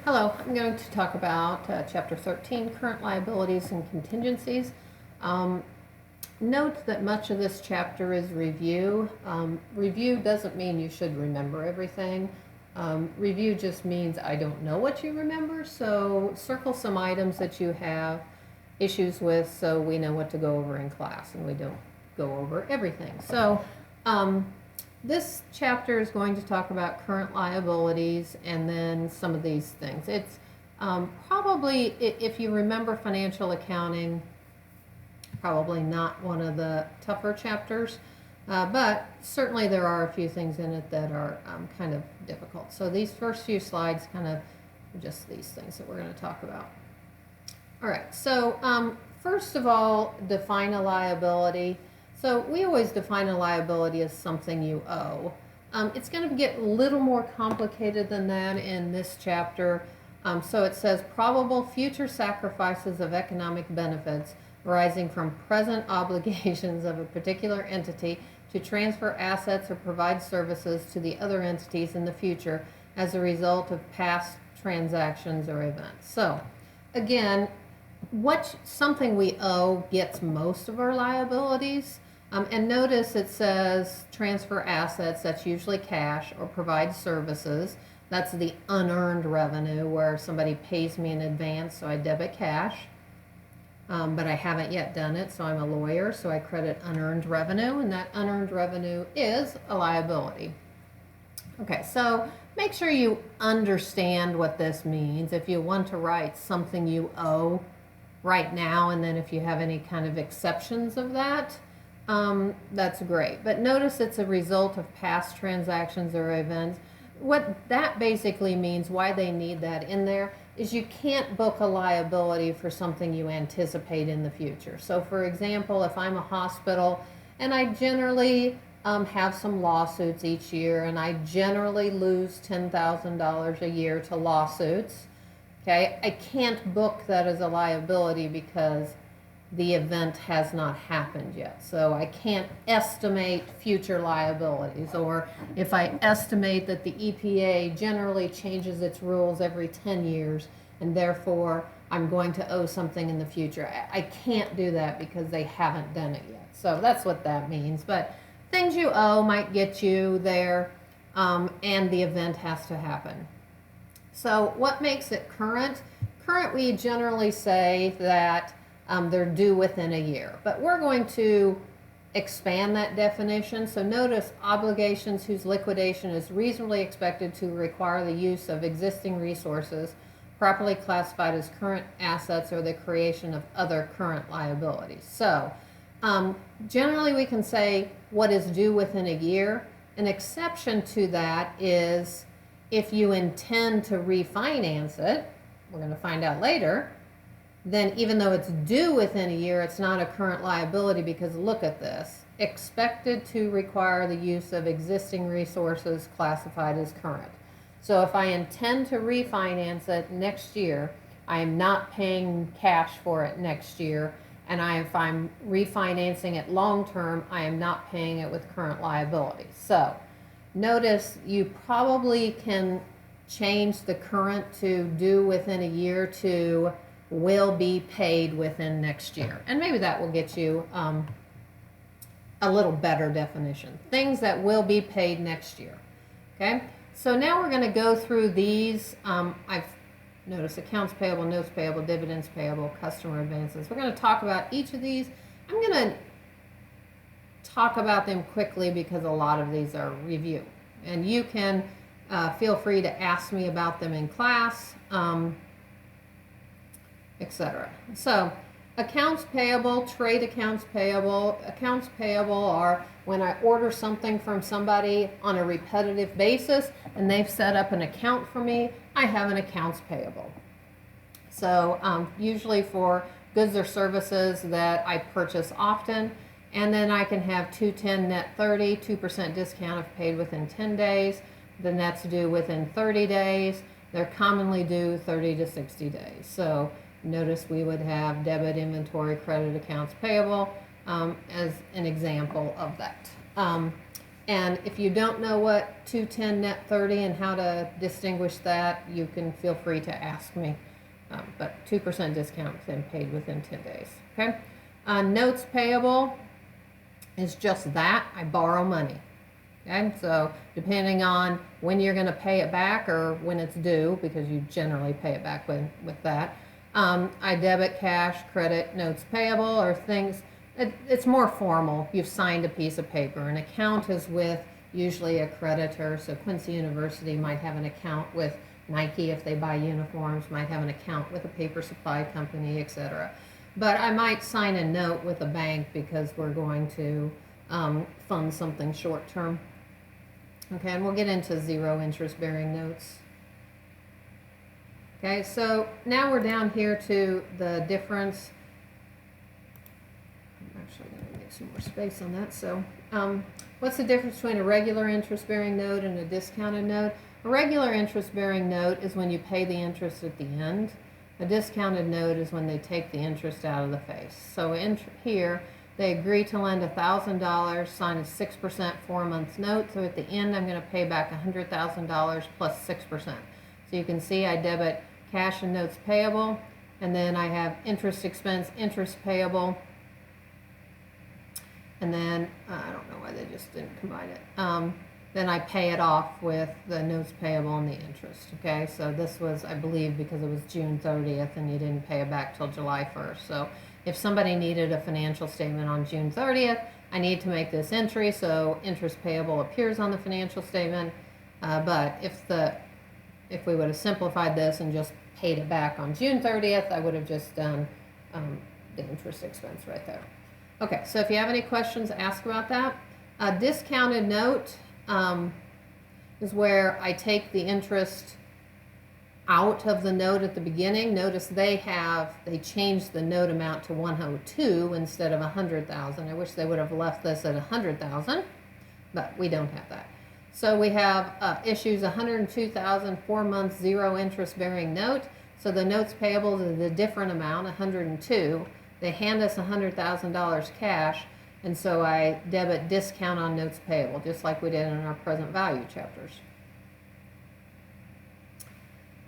Hello, I'm going to talk about Chapter 13, Current Liabilities and Contingencies. Um, Note that much of this chapter is review. Review doesn't mean you should remember everything. Review just means I don't know what you remember, so circle some items that you have issues with so we know what to go over in class and we don't go over everything. So this chapter is going to talk about current liabilities and then some of these things. It's probably, if you remember financial accounting, probably not one of the tougher chapters, but certainly there are a few things in it that are kind of difficult. So these first few slides kind of just these things that we're going to talk about. All right, so first of all, define a liability. So we always define a liability as something you owe. It's going to get a little more complicated than that in this chapter. So it says probable future sacrifices of economic benefits arising from present obligations of a particular entity to transfer assets or provide services to the other entities in the future as a result of past transactions or events. So again, something we owe gets most of our liabilities. And notice it says transfer assets, that's usually cash, or provide services. That's the unearned revenue where somebody pays me in advance, so I debit cash. But I haven't yet done it, so I'm a lawyer, so I credit unearned revenue, and that unearned revenue is a liability. Okay, so make sure you understand what this means. If you want to write something you owe right now, and then if you have any kind of exceptions of that, that's great. But notice it's a result of past transactions or events. What that basically means, why they need that in there, is you can't book a liability for something you anticipate in the future. So for example, if I'm a hospital and I generally have some lawsuits each year and I generally lose $10,000 a year to lawsuits, okay, I can't book that as a liability because the event has not happened yet. So I can't estimate future liabilities, or if I estimate that the EPA generally changes its rules every 10 years and therefore I'm going to owe something in the future. I can't do that because they haven't done it yet. So that's what that means. But things you owe might get you there, and the event has to happen. So what makes it current? Current, we generally say that they're due within a year, but we're going to expand that definition. So notice obligations whose liquidation is reasonably expected to require the use of existing resources properly classified as current assets or the creation of other current liabilities. So generally we can say what is due within a year. An exception to that is if you intend to refinance it, we're going to find out later, then even though it's due within a year, it's not a current liability because look at this. Expected to require the use of existing resources classified as current. So if I intend to refinance it next year, I am not paying cash for it next year. And if I'm refinancing it long term, I am not paying it with current liability. So notice you probably can change the current to due within a year to will be paid within next year. And maybe that will get you a little better definition. Things that will be paid next year. Okay, so now we're going to go through these. I've noticed accounts payable, notes payable, dividends payable, customer advances. We're going to talk about each of these. I'm going to talk about them quickly because a lot of these are review. And you can feel free to ask me about them in class. Etc. So accounts payable, trade accounts payable. Accounts payable are when I order something from somebody on a repetitive basis and they've set up an account for me, I have an accounts payable. So usually for goods or services that I purchase often, and then I can have 210 net 30, 2% discount if paid within 10 days. The net's due within 30 days. They're commonly due 30 to 60 days. So notice we would have debit, inventory, credit, accounts payable as an example of that. And if you don't know what 210 net 30 and how to distinguish that, you can feel free to ask me. But 2% discount then paid within 10 days. Okay. Notes payable is just that. I borrow money. Okay. So depending on when you're going to pay it back or when it's due, because you generally pay it back with that, I debit cash, credit, notes payable, or things. It's more formal. You've signed a piece of paper. An account is with usually a creditor. So Quincy University might have an account with Nike if they buy uniforms, might have an account with a paper supply company, etc. But I might sign a note with a bank because we're going to fund something short term. Okay, and we'll get into zero interest bearing notes. Okay, so now we're down here to the difference. I'm actually going to make some more space on that. So what's the difference between a regular interest bearing note and a discounted note? A regular interest-bearing note is when you pay the interest at the end. A discounted note is when they take the interest out of the face. So here, they agree to lend $1,000, sign a 6% 4-month note. So at the end, I'm going to pay back $100,000 plus 6%. So you can see I debit cash and notes payable, and then I have interest expense, interest payable, and then I don't know why they just didn't combine it. Then I pay it off with the notes payable and the interest, okay? So this was, I believe, because it was June 30th and you didn't pay it back till July 1st. So if somebody needed a financial statement on June 30th, I need to make this entry so interest payable appears on the financial statement. But if we would have simplified this and just paid it back on June 30th, I would have just done the interest expense right there. Okay, so if you have any questions, ask about that. A discounted note is where I take the interest out of the note at the beginning. Notice they changed the note amount to 102 instead of 100,000. I wish they would have left this at 100,000, but we don't have that. So we have issues 102,000, 4 months, 0 interest bearing note. So the notes payable is a different amount, 102. They hand us $100,000 cash. And so I debit discount on notes payable, just like we did in our present value chapters.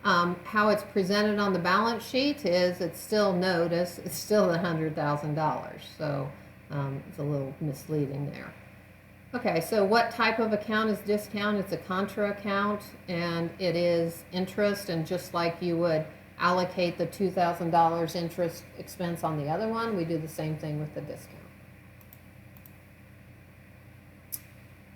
How it's presented on the balance sheet is it's still notice, it's still $100,000. So it's a little misleading there. Okay, so what type of account is discount? It's a contra account, and it is interest, and just like you would allocate the $2,000 interest expense on the other one, we do the same thing with the discount.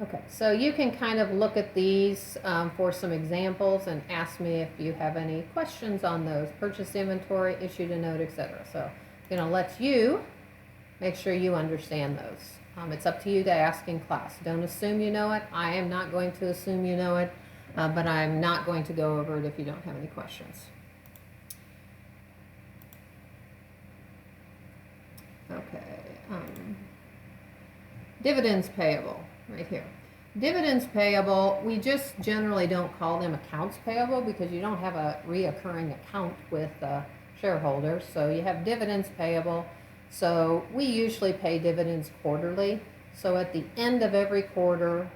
Okay, so you can kind of look at these for some examples and ask me if you have any questions on those. Purchase inventory, issued a note, etc. So I'm going to let you make sure you understand those. It's up to you to ask in class. Don't assume you know it. I am not going to assume you know it, but I'm not going to go over it if you don't have any questions. Okay, dividends payable. Right here. Dividends payable, we just generally don't call them accounts payable because you don't have a reoccurring account with shareholders. So you have dividends payable. So we usually pay dividends quarterly. So at the end of every quarter,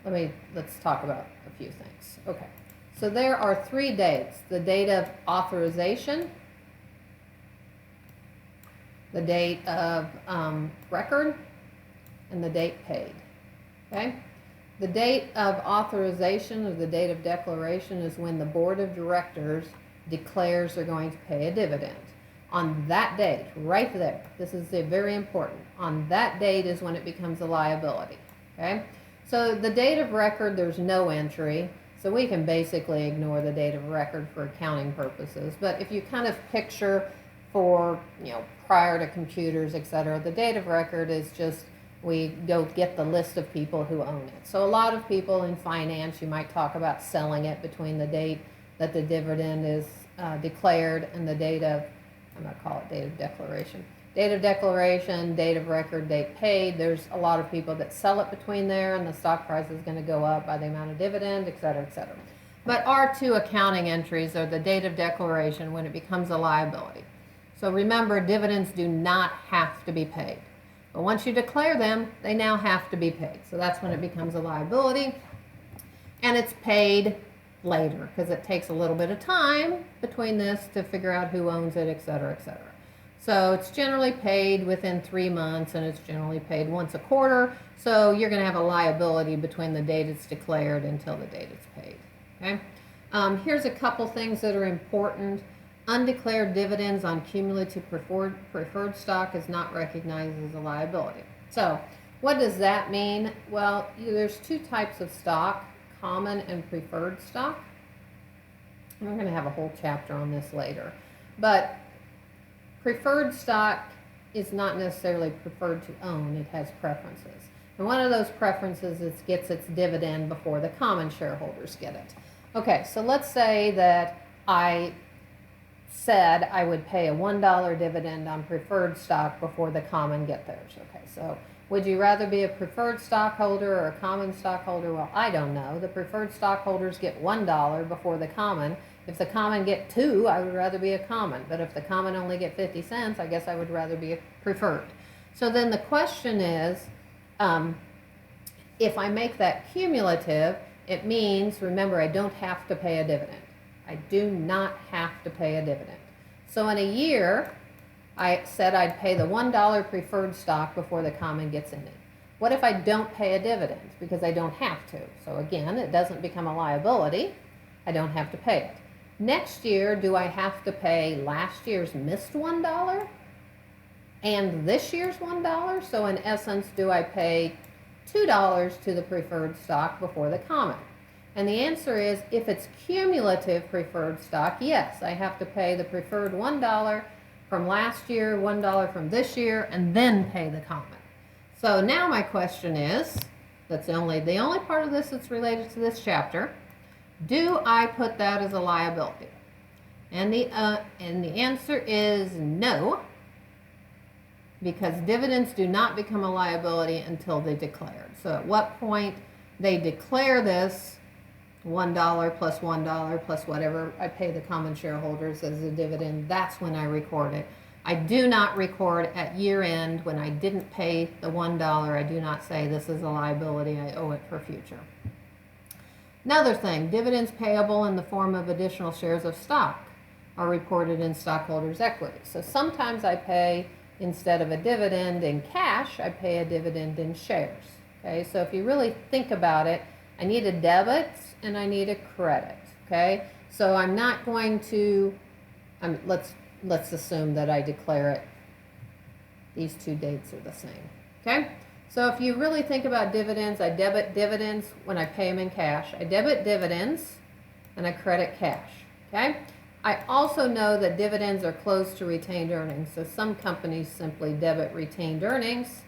let's talk about a few things. Okay. So there are 3 dates: the date of authorization, the date of record, and the date paid. Okay? The date of authorization or the date of declaration is when the board of directors declares they're going to pay a dividend. On that date, right there, this is very important, on that date is when it becomes a liability. Okay? So the date of record, there's no entry, so we can basically ignore the date of record for accounting purposes. But if you kind of picture for, prior to computers, etc., the date of record is just we go get the list of people who own it. So a lot of people in finance, you might talk about selling it between the date that the dividend is declared and the date of, I'm going to call it date of declaration. Date of declaration, date of record, date paid. There's a lot of people that sell it between there, and the stock price is going to go up by the amount of dividend, etc., etc. But our 2 accounting entries are the date of declaration when it becomes a liability. So remember, dividends do not have to be paid. But once you declare them, they now have to be paid. So that's when it becomes a liability, and it's paid later because it takes a little bit of time between this to figure out who owns it, et cetera, et cetera. So it's generally paid within 3 months, and it's generally paid once a quarter. So you're going to have a liability between the date it's declared until the date it's paid. Okay. Here's a couple things that are important. Undeclared dividends on cumulative preferred stock is not recognized as a liability. So what does that mean? Well, there's 2 types of stock, common and preferred stock. And we're going to have a whole chapter on this later. But preferred stock is not necessarily preferred to own. It has preferences. And one of those preferences is it gets its dividend before the common shareholders get it. Okay, so let's say that I said I would pay a $1 dividend on preferred stock before the common get theirs. Okay, so would you rather be a preferred stockholder or a common stockholder? Well, I don't know. The preferred stockholders get $1 before the common. If the common get 2, I would rather be a common. But if the common only get 50 cents, I guess I would rather be a preferred. So then the question is, if I make that cumulative, it means, remember, I don't have to pay a dividend. I do not have to pay a dividend. So in a year, I said I'd pay the $1 preferred stock before the common gets in it. What if I don't pay a dividend? Because I don't have to. So again, it doesn't become a liability. I don't have to pay it. Next year, do I have to pay last year's missed $1 and this year's $1? So in essence, do I pay $2 to the preferred stock before the common? And the answer is, if it's cumulative preferred stock, yes, I have to pay the preferred $1 from last year, $1 from this year, and then pay the common. So now my question is, that's the only part of this that's related to this chapter, do I put that as a liability? And the answer is no, because dividends do not become a liability until they declared. So at what point they declare this $1 plus $1 plus whatever I pay the common shareholders as a dividend, that's when I record it. I do not record at year end when I didn't pay the $1. I do not say this is a liability, I owe it for future. Another thing, dividends payable in the form of additional shares of stock are reported in stockholders' equity. So sometimes I pay, instead of a dividend in cash, I pay a dividend in shares. Okay, so if you really think about it, I need a debit and I need a credit. Okay, so I'm not going to, let's assume that I declare it, these 2 dates are the same. Okay, so if you really think about dividends, I debit dividends when I pay them in cash. I debit dividends and I credit cash. Okay, I also know that dividends are close to retained earnings. So some companies simply debit retained earnings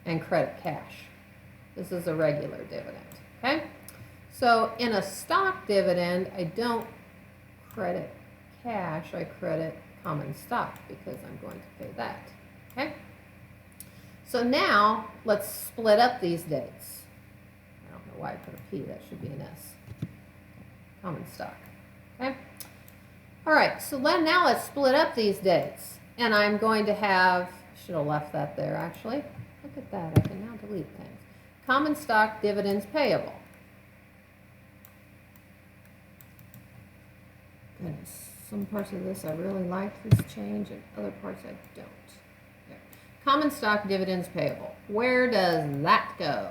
and credit cash. This is a regular dividend. Okay, so in a stock dividend, I don't credit cash, I credit common stock because I'm going to pay that. Okay, so now let's split up these dates. I don't know why I put a P, that should be an S. Common stock. Okay, all right, so now let's split up these dates, and I'm going to have, should have left that there actually. Look at that, I can now delete things. Common stock dividends payable. Goodness, some parts of this I really like this change, and other parts I don't. Okay. Common stock dividends payable. Where does that go?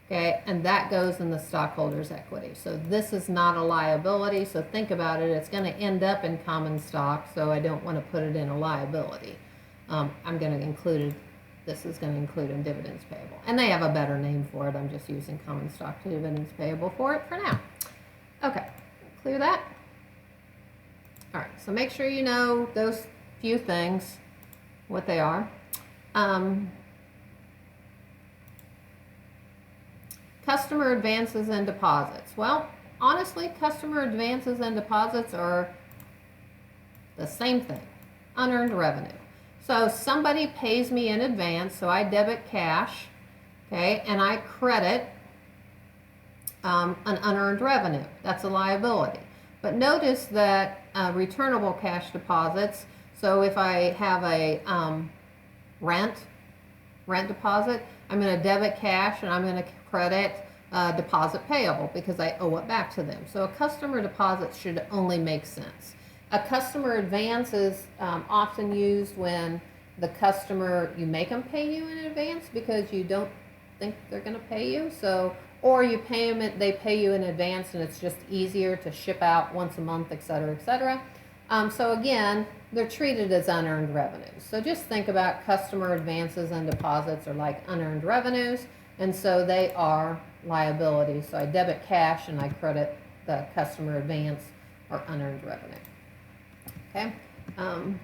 Okay, and that goes in the stockholders' equity. So this is not a liability, so think about it. It's going to end up in common stock, so I don't want to put it in a liability. I'm going to include it. This is going to include in dividends payable. And they have a better name for it. I'm just using common stock dividends payable for it for now. Okay, clear that? All right, so make sure you know those few things, what they are. Customer advances and deposits. Well, honestly, customer advances and deposits are the same thing, unearned revenue. So somebody pays me in advance, so I debit cash, okay, and I credit an unearned revenue. That's a liability. But notice that returnable cash deposits, so if I have a rent deposit, I'm going to debit cash and I'm going to credit deposit payable because I owe it back to them. So a customer deposit should only make sense. A customer advance is often used when the customer, you make them pay you in advance because you don't think they're going to pay you. So, or you pay them, they pay you in advance and it's just easier to ship out once a month, et cetera, et cetera. So again, they're treated as unearned revenues. So just think about customer advances and deposits are like unearned revenues, and so they are liabilities. So I debit cash and I credit the customer advance or unearned revenue. Okay. Come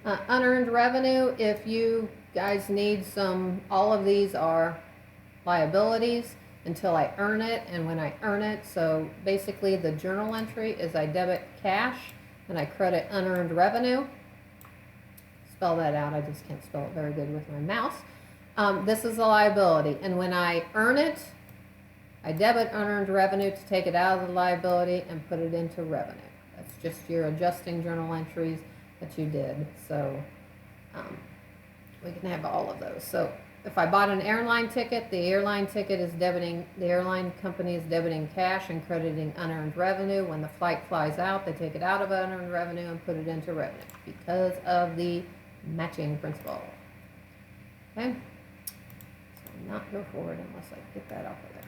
on. Unearned revenue, if you guys need some, all of these are liabilities until I earn it, and when I earn it, so basically the journal entry is I debit cash and I credit unearned revenue. Spell that out, I just can't spell it very good with my mouse. This is a liability, and when I earn it, I debit unearned revenue to take it out of the liability and put it into revenue. That's just your adjusting journal entries that you did. So we can have all of those. So if I bought an airline ticket, the airline ticket is debiting, the airline company is debiting cash and crediting unearned revenue. When the flight flies out, they take it out of unearned revenue and put it into revenue because of the matching principle. Okay? So not go forward unless I get that off of there.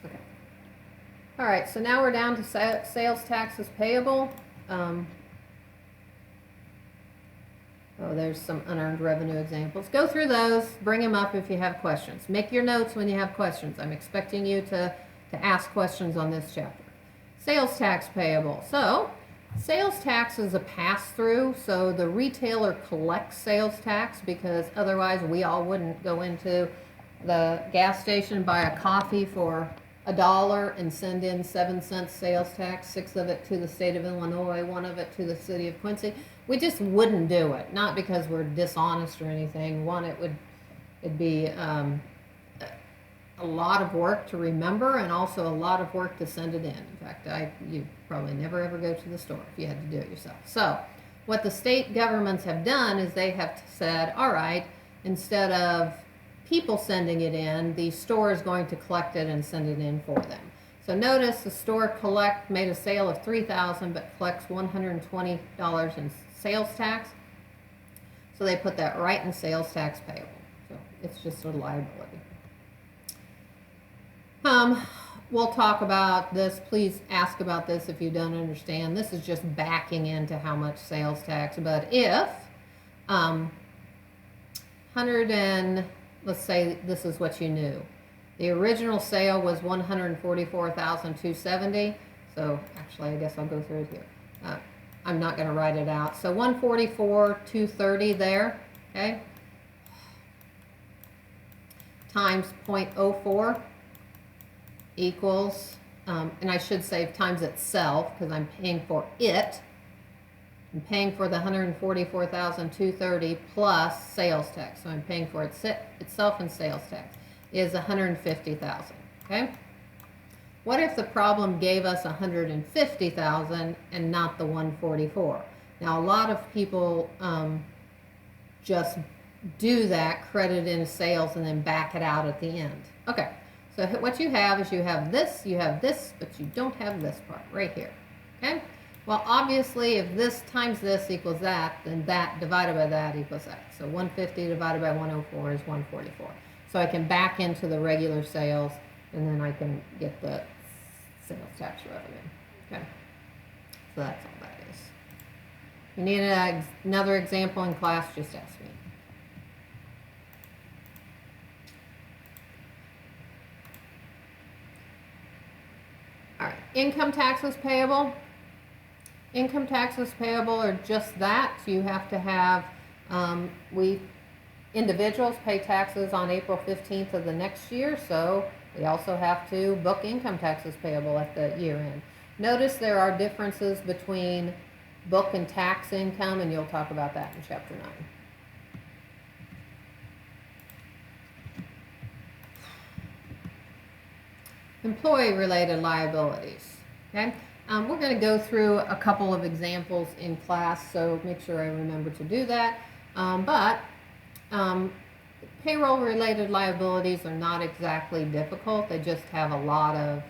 Okay. All right, so now we're down to sales taxes payable. Oh, there's some unearned revenue examples. Go through those, bring them up if you have questions. Make your notes when you have questions. I'm expecting you to ask questions on this chapter. Sales tax payable. So, sales tax is a pass-through, so the retailer collects sales tax because otherwise we all wouldn't go into the gas station and buy a coffee for $1 and send in 7 cents sales tax, 6 of it to the state of Illinois, 1 of it to the city of Quincy. We just wouldn't do it, not because we're dishonest or anything. One, it'd be a lot of work to remember and also a lot of work to send it in. In fact, you'd probably never ever go to the store if you had to do it yourself. So what the state governments have done is they have said, all right, instead of people sending it in, the store is going to collect it and send it in for them. So notice the store made a sale of $3,000 but collects $120 in sales tax. So they put that right in sales tax payable. So it's just a liability. We'll talk about this. Please ask about this if you don't understand. This is just backing into how much sales tax. But if let's say this is what you knew. The original sale was $144,270. So actually, I guess I'll go through it here. I'm not going to write it out. So $144,230 there, okay? Times 0.04 equals, and I should say times itself because I'm paying for it. I'm paying for the $144,230 plus sales tax. So I'm paying for itself and sales tax is $150,000. Okay. What if the problem gave us $150,000 and not the $144,000? Now a lot of people just do that, credit in sales, and then back it out at the end. Okay. So what you have is you have this, but you don't have this part right here. Okay. Well, obviously, if this times this equals that, then that divided by that equals that. So 150 divided by 104 is 144. So I can back into the regular sales, and then I can get the sales tax revenue. Okay. So that's all that is. If you need another example in class, just ask me. All right. Income taxes payable. Income taxes payable are just that. You have to have, individuals pay taxes on April 15th of the next year, so they also have to book income taxes payable at the year end. Notice there are differences between book and tax income, and you'll talk about that in chapter 9. Employee-related liabilities, okay? We're going to go through a couple of examples in class, so make sure I remember to do that. Payroll-related liabilities are not exactly difficult. They just have a lot of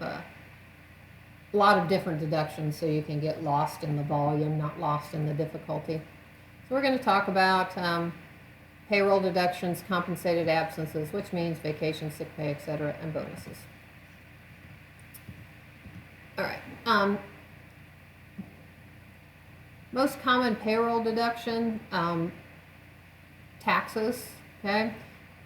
different deductions, so you can get lost in the volume, not lost in the difficulty. So we're going to talk about payroll deductions, compensated absences, which means vacation, sick pay, etc., and bonuses. All right. Most common payroll deduction, taxes, okay?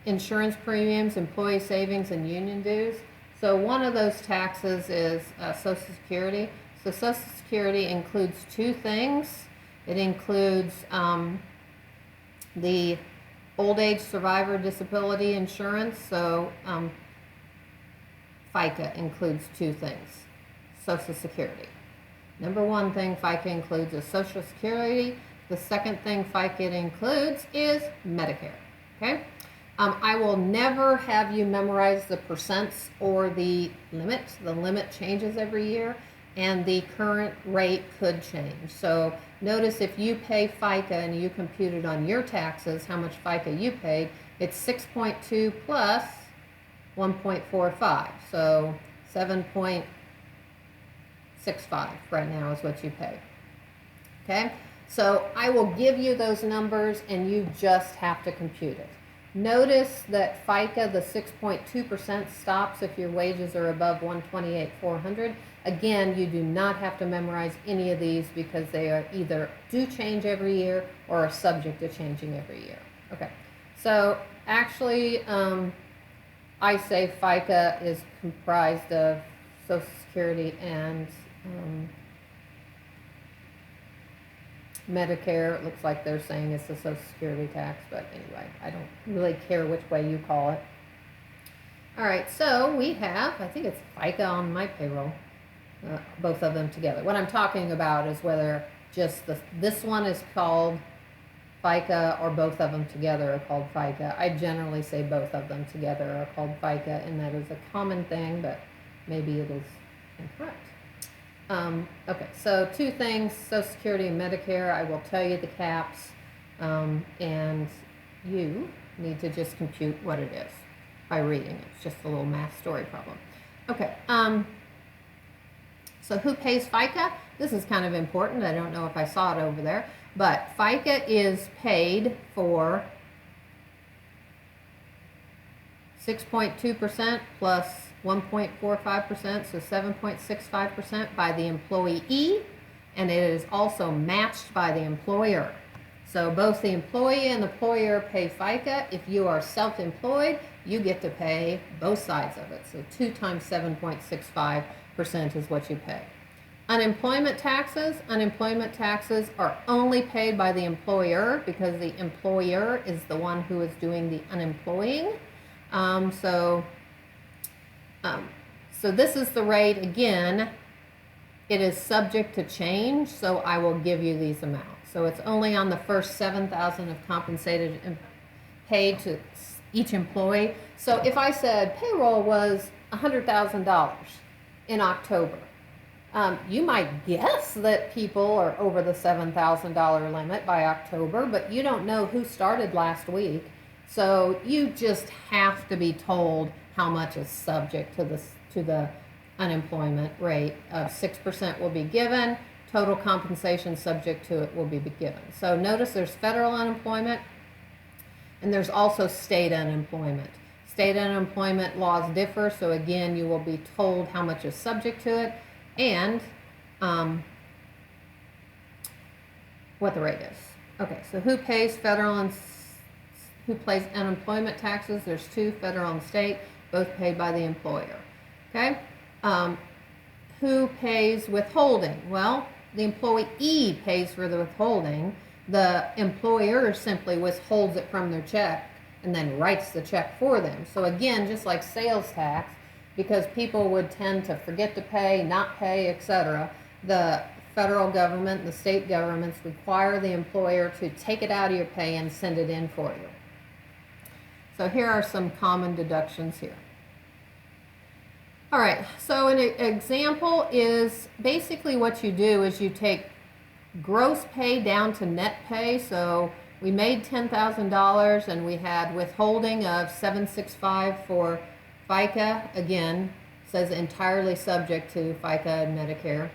Insurance premiums, employee savings, and union dues. So one of those taxes is Social Security. So Social Security includes two things. It includes the old age survivor disability insurance. So FICA includes two things. Social Security. Number one thing FICA includes is Social Security. The second thing FICA includes is Medicare. Okay? I will never have you memorize the percents or the limit. The limit changes every year, and the current rate could change. So notice if you pay FICA and you computed on your taxes how much FICA you paid, it's 6.2 plus 1.45. So 7.65 right now is what you pay. Okay? So I will give you those numbers and you just have to compute it. Notice that FICA, the 6.2% stops if your wages are above $128,400. Again, you do not have to memorize any of these because they are either do change every year or are subject to changing every year. Okay, so actually I say FICA is comprised of Social Security and Medicare. It looks like they're saying it's the Social Security tax, but anyway, I don't really care which way you call it. All right, so we have, I think it's FICA on my payroll, both of them together. What I'm talking about is whether just this one is called FICA or both of them together are called FICA. I generally say both of them together are called FICA, and that is a common thing, but maybe it is incorrect. Okay, so two things, Social Security and Medicare. I will tell you the caps, and you need to just compute what it is by reading it. It's just a little math story problem. Okay, so who pays FICA? This is kind of important. I don't know if I saw it over there, but FICA is paid for 6.2% plus 1.45%, so 7.65% by the employee, and it is also matched by the employer. So both the employee and the employer pay FICA. If you are self-employed, you get to pay both sides of it. So 2 times 7.65% is what you pay. Unemployment taxes are only paid by the employer because the employer is the one who is doing the unemploying. So this is the rate. Again, it is subject to change, so I will give you these amounts. So it's only on the first 7,000 of compensated and paid to each employee. So if I said payroll was $100,000 in October, you might guess that people are over the $7,000 limit by October, but you don't know who started last week. So you just have to be told how much is subject to the unemployment rate. 6% will be given. Total compensation subject to it will be given. So notice there's federal unemployment and there's also state unemployment. State unemployment laws differ, so again, you will be told how much is subject to it and what the rate is. Okay, so who pays federal and who pays unemployment taxes? There's two, federal and state, both paid by the employer. Okay, who pays withholding? Well, the employee pays for the withholding. The employer simply withholds it from their check and then writes the check for them. So again, just like sales tax, because people would tend to forget to pay, not pay, etc., the federal government and the state governments require the employer to take it out of your pay and send it in for you. So here are some common deductions here. All right, so an example is basically what you do is you take gross pay down to net pay. So we made $10,000 and we had withholding of $765 for FICA. Again, says entirely subject to FICA and Medicare.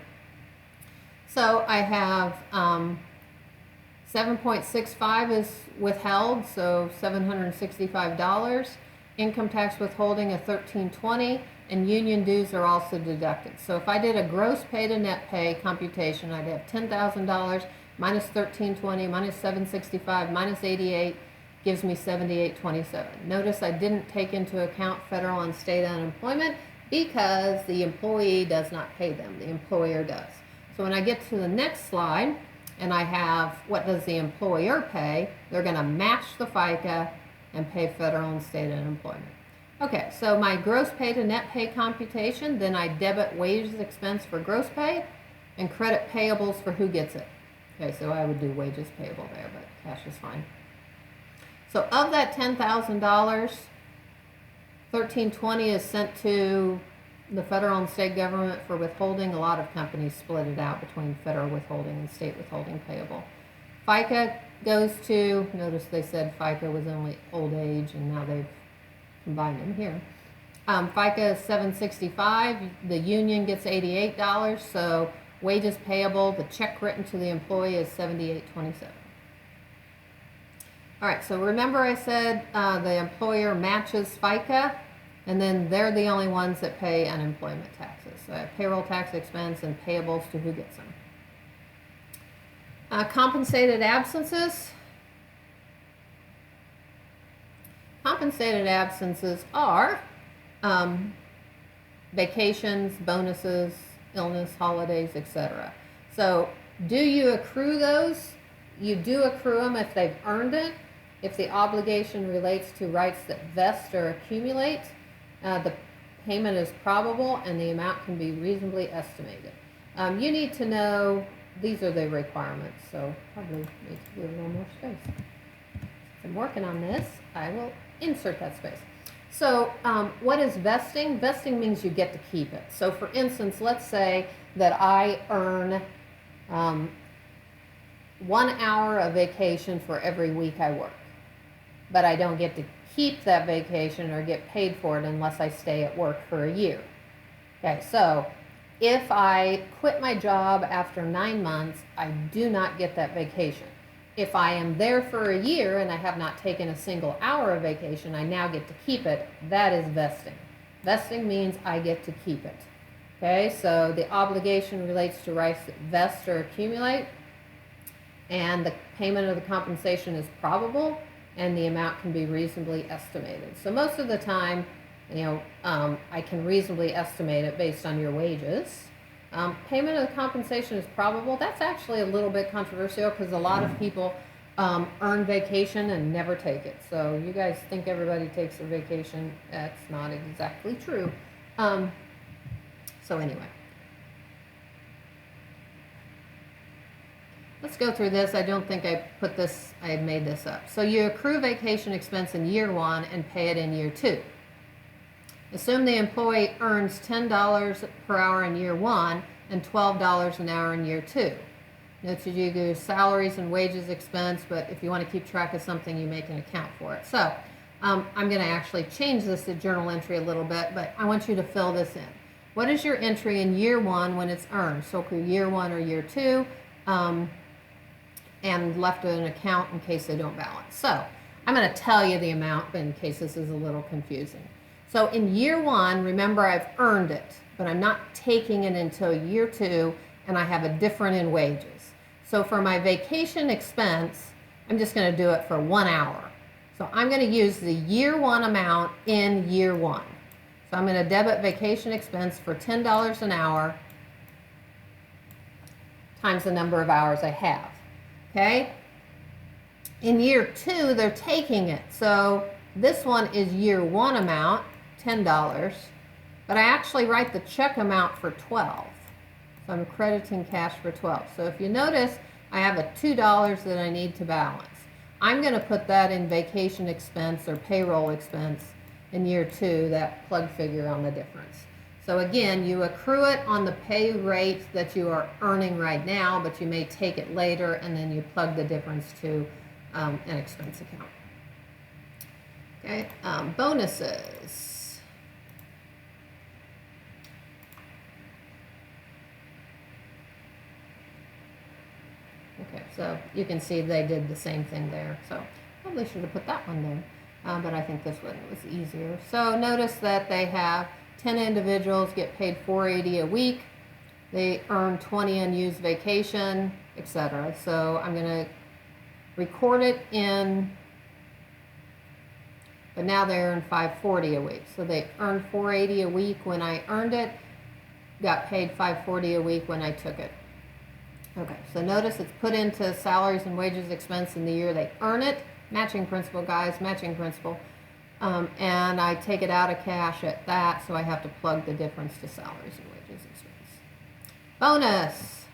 So I have 7.65 is withheld, so $765. Income tax withholding of $1,320, and union dues are also deducted. So if I did a gross pay to net pay computation, I'd have $10,000 minus $1,320 minus $765 minus $88 gives me $78.27. Notice I didn't take into account federal and state unemployment because the employee does not pay them, the employer does. So when I get to the next slide and I have what does the employer pay, they're going to match the FICA and pay federal and state unemployment. Okay, so my gross pay to net pay computation, then I debit wages expense for gross pay and credit payables for who gets it. Okay, so I would do wages payable there, but cash is fine. So of that $10,000, $1,320 is sent to the federal and state government for withholding. A lot of companies split it out between federal withholding and state withholding payable. FICA goes to, notice they said FICA was only old age and now they've combined them here. FICA is $765, the union gets $88, so wages payable, the check written to the employee is $78.27. All right, so remember I said the employer matches FICA, and then they're the only ones that pay unemployment taxes. So I have payroll tax expense and payables to who gets them. Compensated absences. Compensated absences are vacations, bonuses, illness, holidays, etc. So do you accrue those? You do accrue them if they've earned it. If the obligation relates to rights that vest or accumulate, the payment is probable and the amount can be reasonably estimated. You need to know, these are the requirements, so probably need to do a little more space. If I'm working on this, I will insert that space. So what is vesting? Vesting means you get to keep it. So for instance, let's say that I earn 1 hour of vacation for every week I work, but I don't get to keep that vacation or get paid for it unless I stay at work for a year. Okay, so if I quit my job after 9 months, I do not get that vacation. If I am there for a year and I have not taken a single hour of vacation, I now get to keep it. That is vesting. Vesting means I get to keep it. Okay, so the obligation relates to rights that vest or accumulate, and the payment of the compensation is probable, and the amount can be reasonably estimated. So most of the time, I can reasonably estimate it based on your wages. Payment of the compensation is probable. That's actually a little bit controversial because a lot of people earn vacation and never take it. So you guys think everybody takes their vacation. That's not exactly true. So anyway. Let's go through this. I don't think I made this up. So you accrue vacation expense in year 1 and pay it in year 2. Assume the employee earns $10 per hour in year 1 and $12 an hour in year 2. Note that you do salaries and wages expense, but if you want to keep track of something, you make an account for it. So I'm going to actually change this to journal entry a little bit, but I want you to fill this in. What is your entry in year 1 when it's earned? So year 1 or year 2, and left an account in case they don't balance. So I'm going to tell you the amount in case this is a little confusing. So in year 1, remember I've earned it, but I'm not taking it until year 2, and I have a different in wages. So for my vacation expense, I'm just going to do it for 1 hour. So I'm going to use the year 1 amount in year 1. So I'm going to debit vacation expense for $10 an hour times the number of hours I have. Okay? In year 2, they're taking it. So this one is year 1 amount, $10, but I actually write the check amount for $12. So I'm crediting cash for $12. So if you notice, I have a $2 that I need to balance. I'm going to put that in vacation expense or payroll expense in year 2, that plug figure on the difference. So again, you accrue it on the pay rate that you are earning right now, but you may take it later and then you plug the difference to an expense account. Okay, bonuses. Okay, so you can see they did the same thing there. So probably should have put that one there, but I think this one was easier. So notice that they have 10 individuals get paid $480 a week. They earn 20 unused vacation, etc. So I'm going to record it in, but now they earn $540 a week. So they earned $480 a week when I earned it, got paid $540 a week when I took it. Okay, so notice it's put into salaries and wages expense in the year they earn it. Matching principal, guys, matching principal. And I take it out of cash at that, so I have to plug the difference to salaries and wages expense. Bonus.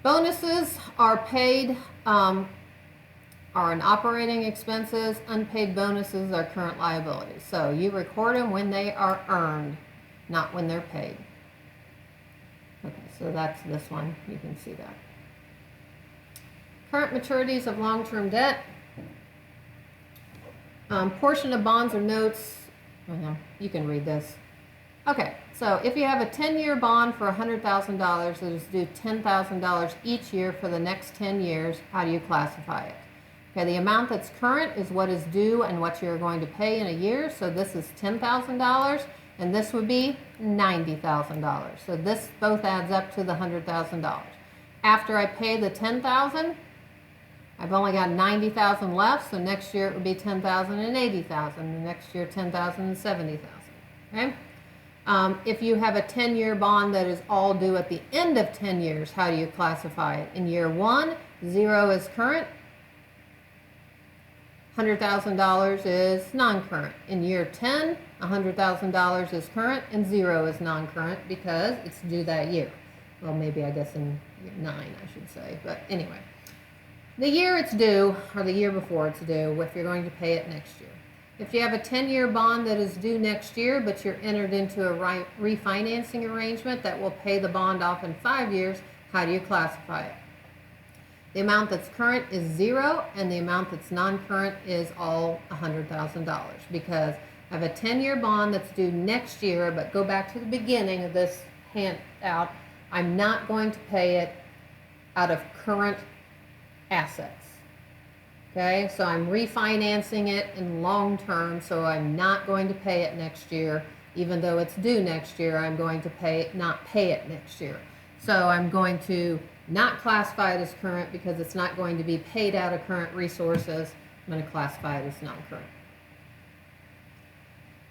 Bonuses are paid, are in operating expenses. Unpaid bonuses are current liabilities. So you record them when they are earned, not when they're paid. Okay, so that's this one. You can see that. Current maturities of long-term debt. Portion of bonds or notes. You can read this. Okay, so if you have a 10-year bond for $100,000 that is due $10,000 each year for the next 10 years, how do you classify it? Okay, the amount that's current is what is due and what you're going to pay in a year. So this is $10,000. And this would be $90,000. So this both adds up to the $100,000. After I pay the $10,000, I've only got $90,000 left. So next year it would be $10,000 and $80,000. The next year $10,000 and $70,000. Okay. If you have a 10-year bond that is all due at the end of 10 years, how do you classify it? In year 1, 0 is current. $100,000 is non-current. In year 10, $100,000 is current and 0 is non-current because it's due that year. Well, maybe I guess in year 9, I should say. But anyway, the year it's due, or the year before it's due, if you're going to pay it next year. If you have a 10-year bond that is due next year, but you're entered into a refinancing arrangement that will pay the bond off in 5 years, how do you classify it? The amount that's current is 0, and the amount that's non-current is all $100,000 because I have a 10-year bond that's due next year, but go back to the beginning of this handout, I'm not going to pay it out of current assets. Okay, so I'm refinancing it in long term, so I'm not going to pay it next year. Even though it's due next year, I'm going to not pay it next year. So I'm going to not classify it as current because it's not going to be paid out of current resources. I'm going to classify it as non-current.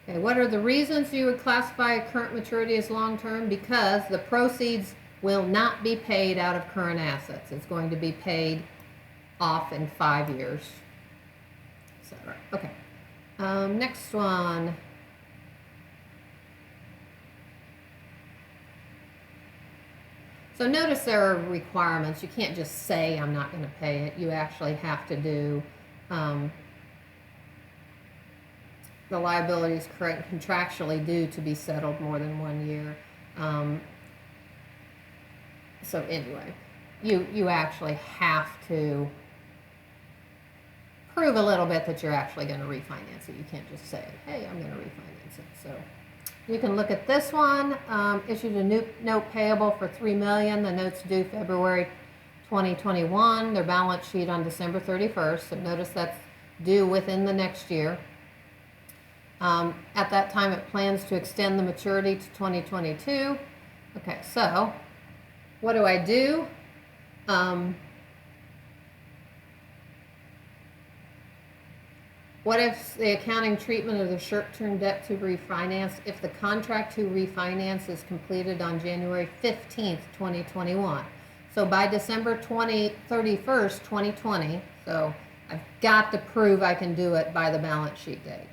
Okay, what are the reasons you would classify a current maturity as long-term? Because the proceeds will not be paid out of current assets. It's going to be paid off in 5 years, etc. Okay, next one. So notice there are requirements. You can't just say I'm not going to pay it. You actually have to do the liabilities contractually due to be settled more than 1 year. So anyway, you actually have to prove a little bit that you're actually going to refinance it. You can't just say, hey, I'm going to refinance it. So you can look at this one. Issued a new note payable for $3 million. The note's due February 2021. Their balance sheet on December 31st. So notice that's due within the next year. At that time, it plans to extend the maturity to 2022. Okay, so what do I do? What if the accounting treatment of the short-term debt to refinance if the contract to refinance is completed on January 15th, 2021? So by December 31st, 2020, so I've got to prove I can do it by the balance sheet date.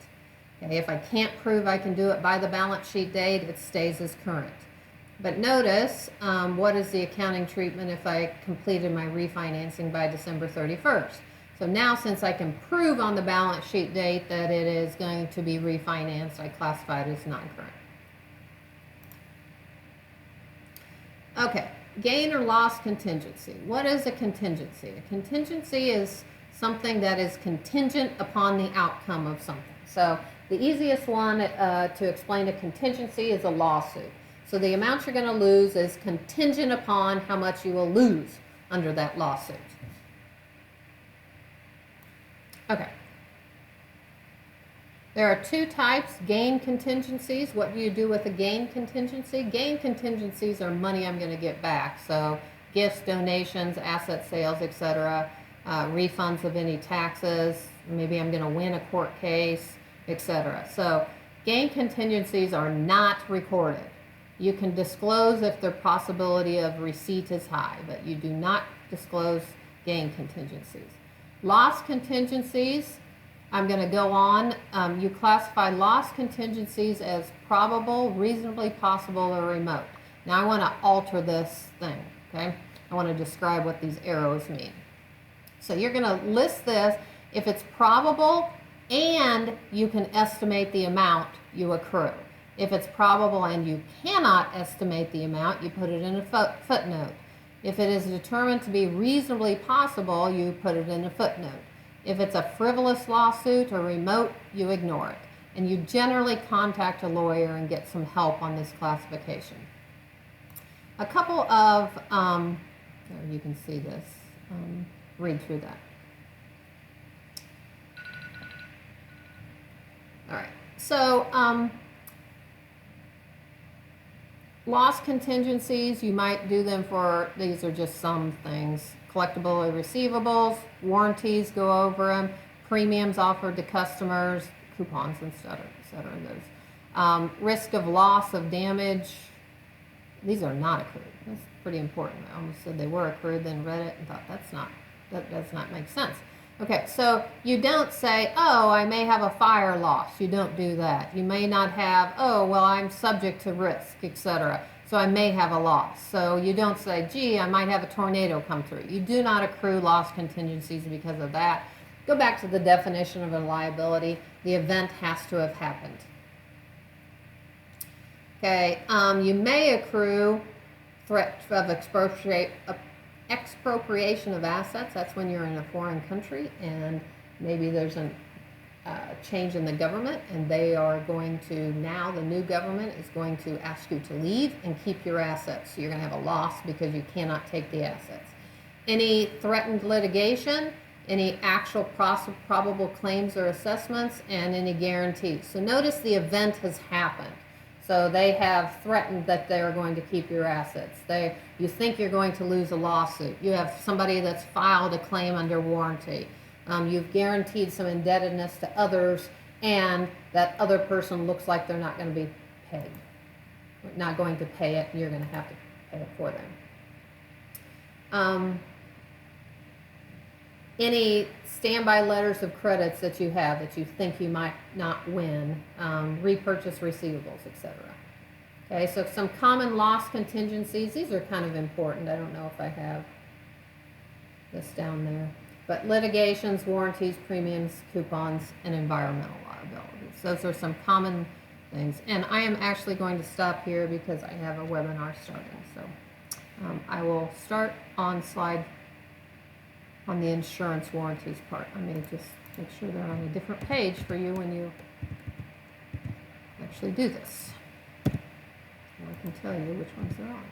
Okay, if I can't prove I can do it by the balance sheet date, it stays as current. But notice, what is the accounting treatment if I completed my refinancing by December 31st? So now, since I can prove on the balance sheet date that it is going to be refinanced, I classify it as non-current. Okay, gain or loss contingency. What is a contingency? A contingency is something that is contingent upon the outcome of something. So the easiest one to explain a contingency is a lawsuit. So the amount you're going to lose is contingent upon how much you will lose under that lawsuit. Okay. There are two types, gain contingencies. What do you do with a gain contingency? Gain contingencies are money I'm going to get back. So gifts, donations, asset sales, etc., refunds of any taxes, maybe I'm going to win a court case, etc. So gain contingencies are not recorded. You can disclose if the possibility of receipt is high, but you do not disclose gain contingencies. Loss contingencies, I'm going to go on. You classify loss contingencies as probable, reasonably possible, or remote. Now I want to alter this thing, okay? I want to describe what these arrows mean. So you're going to list this if it's probable and you can estimate the amount you accrue. If it's probable and you cannot estimate the amount, you put it in a footnote. If it is determined to be reasonably possible, you put it in a footnote. If it's a frivolous lawsuit or remote, you ignore it. And you generally contact a lawyer and get some help on this classification. A couple of, there you can see this, read through that. All right, so loss contingencies, you might do them for, these are just some things, collectible or receivables, warranties, go over them, premiums offered to customers, coupons, et cetera, those. Risk of loss of damage, these are not accrued. That's pretty important. I almost said they were accrued, then read it and thought that does not make sense. Okay, so you don't say, oh, I may have a fire loss. You don't do that. You may not have, oh, well, I'm subject to risk, etc. So I may have a loss. So you don't say, gee, I might have a tornado come through. You do not accrue loss contingencies because of that. Go back to the definition of a liability. The event has to have happened. Okay, you may accrue threat of expropriation of assets. That's when you're in a foreign country and maybe there's a change in the government and they are going to, now the new government is going to ask you to leave and keep your assets. So you're going to have a loss because you cannot take the assets. Any threatened litigation, any actual probable claims or assessments, and any guarantees. So notice the event has happened. So they have threatened that they're going to keep your assets. You think you're going to lose a lawsuit. You have somebody that's filed a claim under warranty. You've guaranteed some indebtedness to others, and that other person looks like they're not going to be paid. Not going to pay it, and you're going to have to pay it for them. Any standby letters of credits that you have that you think you might not win, repurchase receivables, etc. Okay, so some common loss contingencies. These are kind of important. I don't know if I have this down there. But litigations, warranties, premiums, coupons, and environmental liabilities. Those are some common things. And I am actually going to stop here because I have a webinar starting. So I will start on the insurance warranties part. I may just make sure they're on a different page for you when you actually do this. And I can tell you which ones they're on.